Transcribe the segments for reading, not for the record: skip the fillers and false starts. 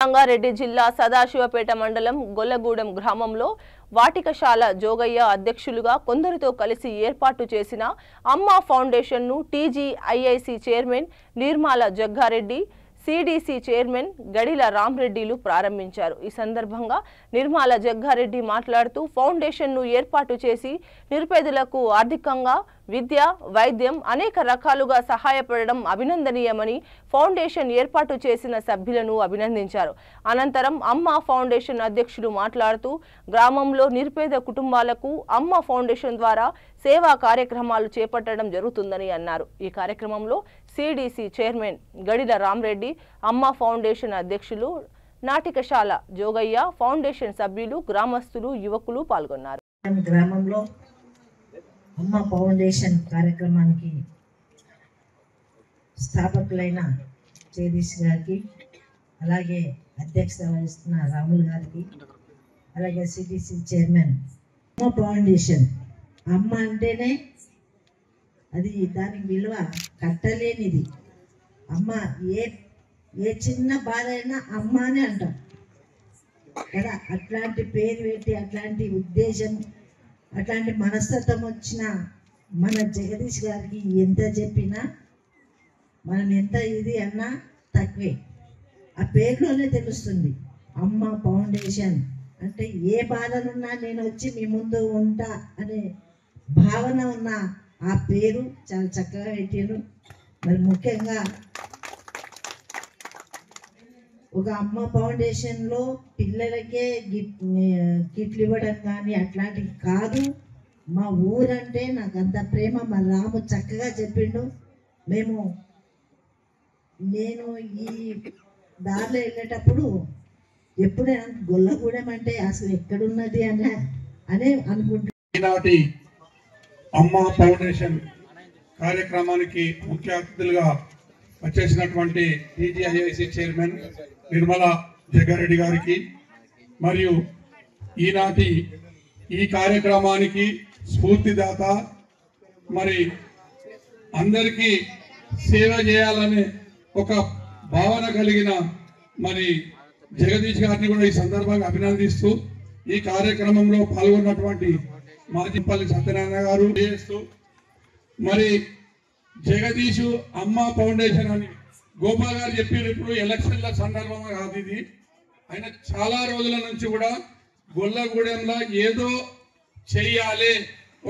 రంగారెడ్డి జిల్లా సదాశివపేట మండలం గొల్లగూడెం గ్రామంలో వాటికశాల జోగయ్య అధ్యక్షులుగా కొందరితో కలిసి ఏర్పాటు చేసిన అమ్మ ఫౌండేషన్ ను TGIIC chairman Nirmala Jaggareddy CDC chairman Gadila రామరెడ్డిలు ప్రారంభించారు। ఈ సందర్భంగా నిర్మల జగ్గారెడ్డి మాట్లాడుతూ ఫౌండేషన్ ను ఏర్పాటు చేసి నిరుపేదలకు ఆర్థికంగా విద్య వైద్యం అనేక రకాలుగా సహాయపడడం అభినందనీయమని ఫౌండేషన్ ఏర్పాటు చేసిన సభ్యులను అభినందించారు। అనంతరం అమ్మ ఫౌండేషన్ అధ్యక్షులు మాట్లాడుతూ గ్రామంలో నిరుపేద కుటుంబాలకు అమ్మ ఫౌండేషన్ ద్వారా సేవా కార్యక్రమాలు చేపట్టడం జరుగుతుందని అన్నారు। ఈ కార్యక్రమంలో సిడిసి చైర్మన్ గడిల రామరెడ్డి, అమ్మ ఫౌండేషన్ అధ్యక్షులు నాటికశాల జోగయ్య, ఫౌండేషన్ సభ్యులు, గ్రామస్తులు, యువకులు పాల్గొన్నారు। గ్రామంలో అమ్మ ఫౌండేషన్ కార్యక్రమానికి స్థాపకులైన జగదీష్ గారికి, అలాగే అధ్యక్షత వహిస్తున్న రాములు గారికి, అలాగే సిడిసి చైర్మన్ అమ్మ ఫౌండేషన్ అమ్మ అంటేనే అది దానికి విలువ కట్టలేనిది। అమ్మ ఏ చిన్న బాధ అయినా అమ్మ అని అంటాం కదా, అట్లాంటి పేరు పెట్టి అట్లాంటి ఉద్దేశం అట్లాంటి మనస్తత్వం వచ్చిన మన జగదీష్ గారికి ఎంత చెప్పినా మనం ఎంత ఇది అన్నా తక్కువే। ఆ పేరులోనే తెలుస్తుంది అమ్మ ఫౌండేషన్ అంటే ఏ బాధలున్నా నేను వచ్చి మీ ముందు ఉంటా అనే భావన ఉన్న ఆ పేరు చాలా చక్కగా పెట్టారు। మరి ముఖ్యంగా ఒక అమ్మ ఫౌండేషన్లో పిల్లలకే గిఫ్ట్లు ఇవ్వడం కానీ అట్లాంటివి కాదు, మా ఊరంటే నాకు అంత ప్రేమ। మా రాము చక్కగా చెప్పిండు। నేను ఈ దారిలో వెళ్ళేటప్పుడు ఎప్పుడైనా గొల్లగూడెం అంటే అసలు ఎక్కడున్నది అనే అనుకుంటున్నాను। అమ్మ ఫౌండేషన్ కార్యక్రమానికి ముఖ్య అతిథులుగా వచ్చేసినటువంటి టీజీఐఐసి చైర్మన్ నిర్మల జగ్గారెడ్డి గారికి, మరియు ఈనాటి ఈ కార్యక్రమానికి స్ఫూర్తిదాత, మరి అందరికీ సేవ చేయాలనే ఒక భావన కలిగిన మరి జగదీష్ గారిని కూడా ఈ సందర్భంగా అభినందిస్తూ, ఈ కార్యక్రమంలో పాల్గొన్నటువంటి మాజింపల్లి సత్యనారాయణ గారు చేస్తూ, మరి జగదీష్ అమ్మ ఫౌండేషన్ అని గోపాల్ గారు చెప్పారు, ఇప్పుడు ఎలక్షన్ల సందర్భంగా కాదు ఇది, ఆయన చాలా రోజుల నుంచి కూడా గొల్లగూడెంలో ఏదో చెయ్యాలి,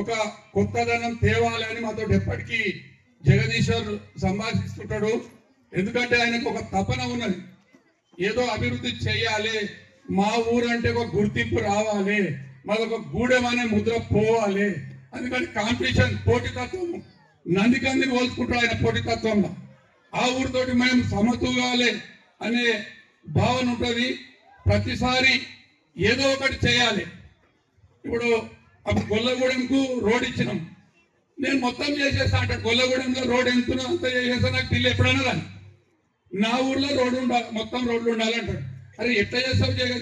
ఒక కొత్తదనం తేవాలి అని మాతో ఎప్పటికీ జగదీశ్వర్ సంభాషిస్తుంటాడు। ఎందుకంటే ఆయనకు ఒక తపన ఉన్నది, ఏదో అభివృద్ధి చేయాలి, మా ఊరంటే ఒక గుర్తింపు రావాలి, మాదొక గూడెం అనే ముద్ర పోవాలి, అందుకని కాంపిటీషన్ పోటీతత్వం నందికంది పోల్చుకుంటాడు ఆయన పోటీతత్వంలో। ఆ ఊరితోటి మేము సమతూగాలి అనే భావన ఉంటుంది, ప్రతిసారి ఏదో ఒకటి చేయాలి। ఇప్పుడు అప్పుడు గొల్లగూడెంకు రోడ్ ఇచ్చినాం, నేను మొత్తం చేసేస్తా అంటే గొల్లగూడెంలో రోడ్ ఎంతున్నా అంత చేసేస్తా, నాకు పిల్లి ఎప్పుడైనా కానీ నా ఊర్లో రోడ్డు ఉండాలి, మొత్తం రోడ్లు ఉండాలంటాడు। అరే ఎట్లా చేస్తావు జగదీష్?